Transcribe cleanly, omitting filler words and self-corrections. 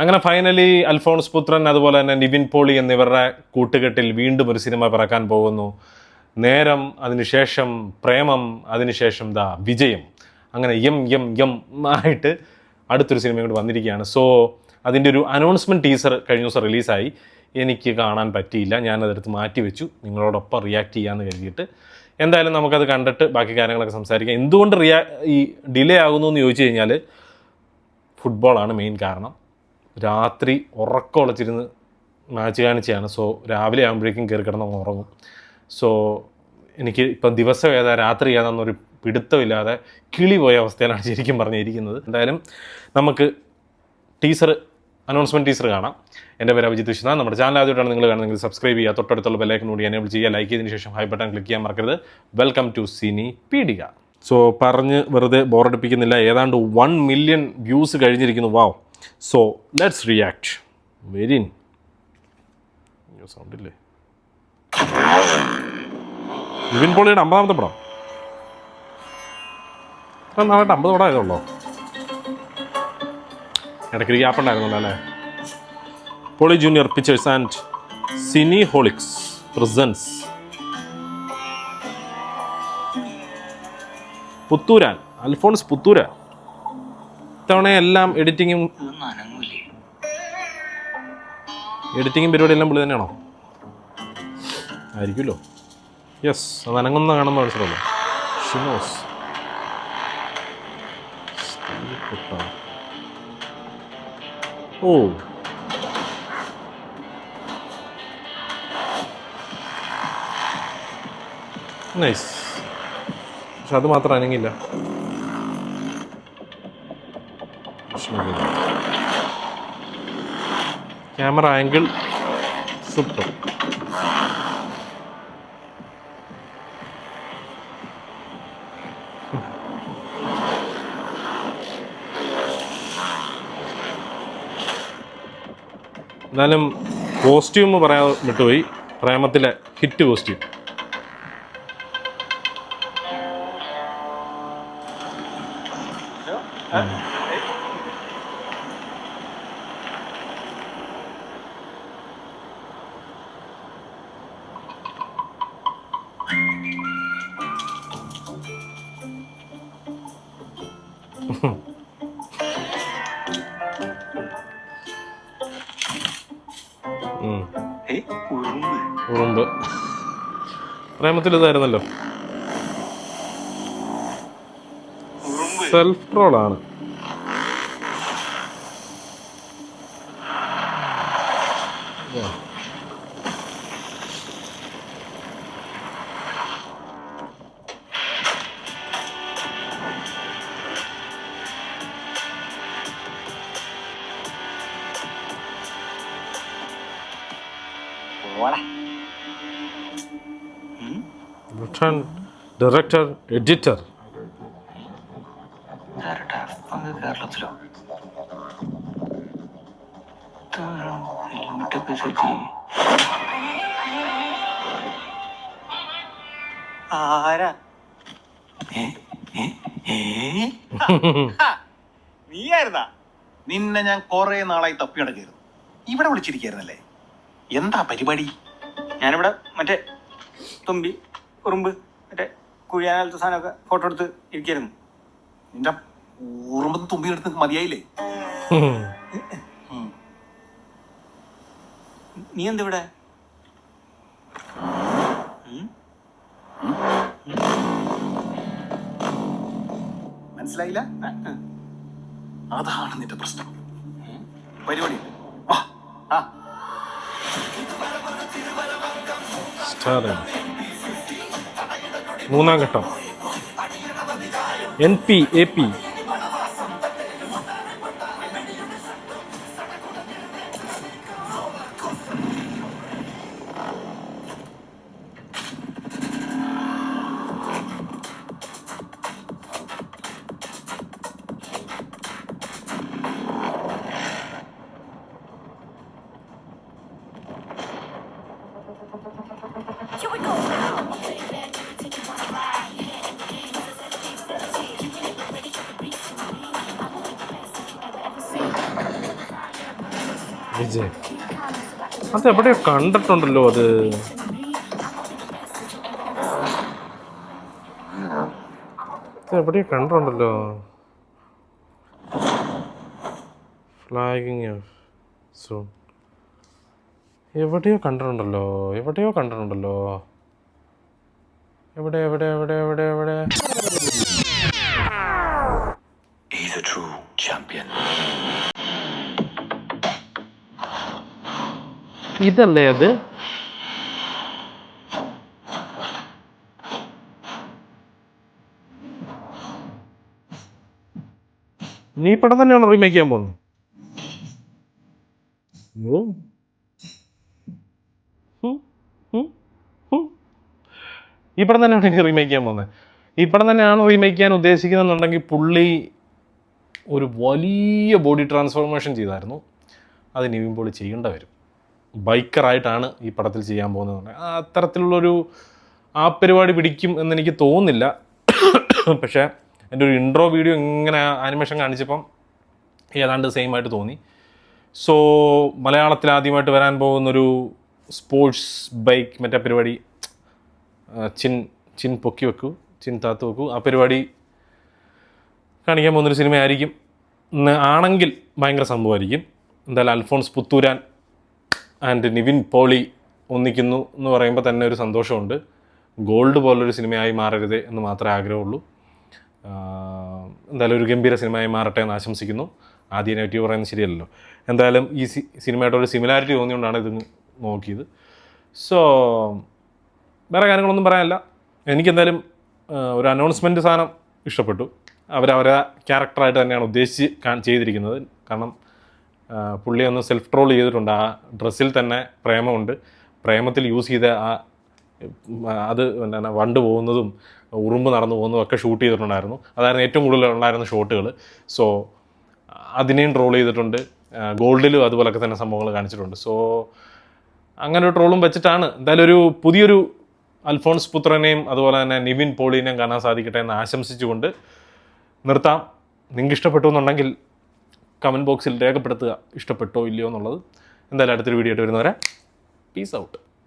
അങ്ങനെ ഫൈനലി അൽഫോൺസ് പുത്രൻ അതുപോലെ തന്നെ നിവിൻ പോളി എന്നിവരുടെ കൂട്ടുകെട്ടിൽ വീണ്ടും ഒരു സിനിമ പിറക്കാൻ പോകുന്നു. നേരം, അതിനുശേഷം പ്രേമം, അതിനുശേഷം വിജയം. അങ്ങനെ എം ആയിട്ട് അടുത്തൊരു സിനിമയും കൂടി വന്നിരിക്കുകയാണ്. സോ അതിൻ്റെ ഒരു അനൗൺസ്മെൻറ്റ് ടീസർ കഴിഞ്ഞ ദിവസം റിലീസായി. എനിക്ക് കാണാൻ പറ്റിയില്ല, ഞാനതെടുത്ത് മാറ്റി വെച്ചു, നിങ്ങളോടൊപ്പം റിയാക്ട് ചെയ്യാമെന്ന് കരുതിയിട്ട്. എന്തായാലും നമുക്കത് കണ്ടിട്ട് ബാക്കി കാര്യങ്ങളൊക്കെ സംസാരിക്കാം. എന്തുകൊണ്ട് ഈ ഡിലേ ആകുന്നു എന്ന് ചോദിച്ചു കഴിഞ്ഞാൽ ഫുട്ബോളാണ് മെയിൻ കാരണം. രാത്രി ഉറക്കമുളച്ചിരുന്ന് മാച്ച് കാണിച്ചാണ്. സോ രാവിലെ ആകുമ്പോഴേക്കും കയറി കിടന്ന് ഉറങ്ങും. സോ എനിക്ക് ഇപ്പം ദിവസം ഏതാ രാത്രി ഏതാണെന്നൊരു പിടുത്തമില്ലാതെ കിളി പോയ അവസ്ഥയിലാണ് ശരിക്കും പറഞ്ഞിരിക്കുന്നത്. എന്തായാലും നമുക്ക് അനൗൺസ്മെൻറ്റ് ടീസർ കാണാം. എൻ്റെ പേര് അഭിജിത്ത് വിശ്വനാഥ്. നമ്മുടെ ചാനൽ ആദ്യമായിട്ടാണ് നിങ്ങൾ കാണുന്നതെങ്കിൽ സബ്സ്ക്രൈബ് ചെയ്യുക, തൊട്ടടുത്തുള്ള ബെല്ലൈക്കൺ കൂടി എനേബിൾ ചെയ്യുക, ലൈക്ക് ചെയ്തതിന് ശേഷം ഹൈ ബട്ടൺ ക്ലിക്ക് ചെയ്യാൻ മറക്കരുത്. വെൽക്കം ടു സിനി പീഡിക. സോ പറഞ്ഞ് വെറുതെ ബോറടിപ്പിക്കുന്നില്ല, ഏതാണ്ട് 1 മില്യൺ വ്യൂസ് കഴിഞ്ഞിരിക്കുന്നു. Wow. So let's react. Very സൗണ്ടില്ലേ? നിവിൻ പോളിയുടെ 50ാമത്തെ പടം. ഇത്ര നാളായിട്ട് 50 പടം ആയതുള്ളൂ. ഇടയ്ക്ക് ഗ്യാപ്പ് ഉണ്ടായിരുന്നല്ലോ അല്ലേ? Pauly junior pictures and cineholics presents Puthren, Alphonse Puthren. ഇത്തവണ എല്ലാം എഡിറ്റിങ്ങും പരിപാടിയെല്ലാം പുള്ളി തന്നെയാണോ? ആയിരിക്കുമല്ലോ. യെസ്, അത് അനങ്ങുന്ന കാണുന്ന മനസ്സിലല്ലോ. ഷിനോസ് ഓ നൈസ്. പക്ഷെ അത് മാത്രം അനങ്ങില്ല. Camera angle super. എന്നാലും കോസ്റ്റ്യൂം പറയാൻ വിട്ടുപോയി. പ്രേമത്തിലെ ഹിറ്റ് കോസ്റ്റ്യൂം. ഉറുമ്പ് പ്രേമത്തിൽ ഇതായിരുന്നല്ലോ. സെൽഫ് ട്രോളാണ്. Director, editor. കേരളത്തിലോ ആരാ? നീയായിരുന്നാ? നിന്നെ ഞാൻ കുറെ നാളായി തപ്പി നടക്കായിരുന്നു. ഇവിടെ വിളിച്ചിരിക്കായിരുന്നല്ലേ? എന്താ പരിപാടി? ഞാനിവിടെ മറ്റേ തുമ്പി ഉറുമ്പ് മറ്റേ കുഴിയാനാലത്തെ സാധനമൊക്കെ ഫോട്ടോ എടുത്ത് ഇരിക്കായിരുന്നു. നിന്റെ ഉറുമ്പ് തുമ്പി എടുത്ത് മതിയായില്ലേ? നീ എന്തിവിടെ? മനസ്സിലായില്ല? അതാണ് നിന്റെ പ്രശ്നം. പരിപാടി മൂന്നാം ഘട്ടം NP AP. Here we go now. Vijay അത് എവിടെയോ കണ്ടിട്ടുണ്ടല്ലോ അത്. എവിടെയോ കണ്ടിട്ടുണ്ടല്ലോ. ഫ്ലാഗിങ് സൂൺ എവിടെയോ കണ്ടിട്ടുണ്ടല്ലോ. എവിടെ എവിടെ എവിടെ എവിടെ എവിടെ He's a true champion. ഇതല്ലേ അത്? നീ പടം തന്നെയാണോ റീമേക്ക് ചെയ്യാൻ പോകുന്നത്? ഓ. ഈ പടം തന്നെയാണ് ഇനി റീമേക്ക് ചെയ്യാൻ പോകുന്നത്. ഈ പടം തന്നെയാണ് റീമേക്ക് ചെയ്യാൻ ഉദ്ദേശിക്കുന്നതെന്നുണ്ടെങ്കിൽ പുള്ളി ഒരു വലിയ ബോഡി ട്രാൻസ്ഫോർമേഷൻ ചെയ്തായിരുന്നു. അത് നിവിൻ പോളി ചെയ്യേണ്ട വരും. ബൈക്കറായിട്ടാണ് ഈ പടത്തിൽ ചെയ്യാൻ പോകുന്നത്. അത്തരത്തിലുള്ളൊരു ആ പരിപാടി പിടിക്കും എന്നെനിക്ക് തോന്നുന്നില്ല. പക്ഷേ എൻ്റെ ഒരു ഇൻട്രോ വീഡിയോ ഇങ്ങനെ ആനിമേഷൻ കാണിച്ചപ്പം ഏതാണ്ട് സെയിം ആയിട്ട് തോന്നി. സോ മലയാളത്തിൽ ആദ്യമായിട്ട് വരാൻ പോകുന്നൊരു സ്പോർട്സ് ബൈക്ക് മറ്റേ പരിപാടി, ചിൻ പൊക്കി വെക്കൂ, ചിൻ താത്ത് വെക്കൂ, ആ പരിപാടി കാണിക്കാൻ പോകുന്നൊരു സിനിമയായിരിക്കും. ആണെങ്കിൽ ഭയങ്കര സംഭവമായിരിക്കും. എന്തായാലും അൽഫോൺസ് പുത്തൂരാൻ ആൻഡ് നിവിൻ പോളി ഒന്നിക്കുന്നു എന്ന് പറയുമ്പോൾ തന്നെ ഒരു സന്തോഷമുണ്ട്. ഗോൾഡ് പോലൊരു സിനിമയായി മാറരുത് എന്ന് മാത്രമേ ആഗ്രഹമുള്ളൂ. എന്തായാലും ഒരു ഗംഭീര സിനിമയായി മാറട്ടെ എന്ന് ആശംസിക്കുന്നു. ആദ്യം നെഗറ്റീവ് പറയുന്നത് ശരിയല്ലല്ലോ. എന്തായാലും ഈ സിനിമയായിട്ടൊരു സിമിലാരിറ്റി തോന്നിയുകൊണ്ടാണ് ഇത് നോക്കിയത്. സോ വേറെ കാര്യങ്ങളൊന്നും പറയാനില്ല. എനിക്കെന്തായാലും ഒരു അനൗൺസ്മെൻറ്റ് സാധനം ഇഷ്ടപ്പെട്ടു. അവരവരെ ക്യാരക്ടറായിട്ട് തന്നെയാണ് ഉദ്ദേശിച്ച് ചെയ്തിരിക്കുന്നത്. കാരണം പുള്ളി ഒന്ന് സെൽഫ് ട്രോൾ ചെയ്തിട്ടുണ്ട്. ആ ഡ്രസ്സിൽ തന്നെ പ്രേമമുണ്ട്. പ്രേമത്തിൽ യൂസ് ചെയ്ത അത് എന്താണ് വണ്ട് പോകുന്നതും ഉറുമ്പ് നടന്നു പോകുന്നതും ഒക്കെ ഷൂട്ട് ചെയ്തിട്ടുണ്ടായിരുന്നു. അതായിരുന്നു ഏറ്റവും കൂടുതൽ ഉണ്ടായിരുന്ന ഷോട്ടുകൾ. സോ അതിനെയും ട്രോൾ ചെയ്തിട്ടുണ്ട്. ഗോൾഡിലും അതുപോലൊക്കെ തന്നെ സംഭവങ്ങൾ കാണിച്ചിട്ടുണ്ട്. സോ അങ്ങനെ ഒരു ട്രോളും വെച്ചിട്ടാണ് എന്തായാലും ഒരു പുതിയൊരു അൽഫോൺസ് പുത്രനെയും അതുപോലെ തന്നെ നിവിൻ പോളിനെയും കാണാൻ സാധിക്കട്ടെ എന്ന് ആശംസിച്ചുകൊണ്ട് നിർത്താം. നിങ്ങൾക്ക് ഇഷ്ടപ്പെട്ടു എന്നുണ്ടെങ്കിൽ കമൻറ്റ് ബോക്സിൽ രേഖപ്പെടുത്തുക ഇഷ്ടപ്പെട്ടോ ഇല്ലയോ എന്നുള്ളത്. എന്തായാലും അടുത്തൊരു വീഡിയോ ആയിട്ട് വരുന്നവരെ പീസ് ഔട്ട്.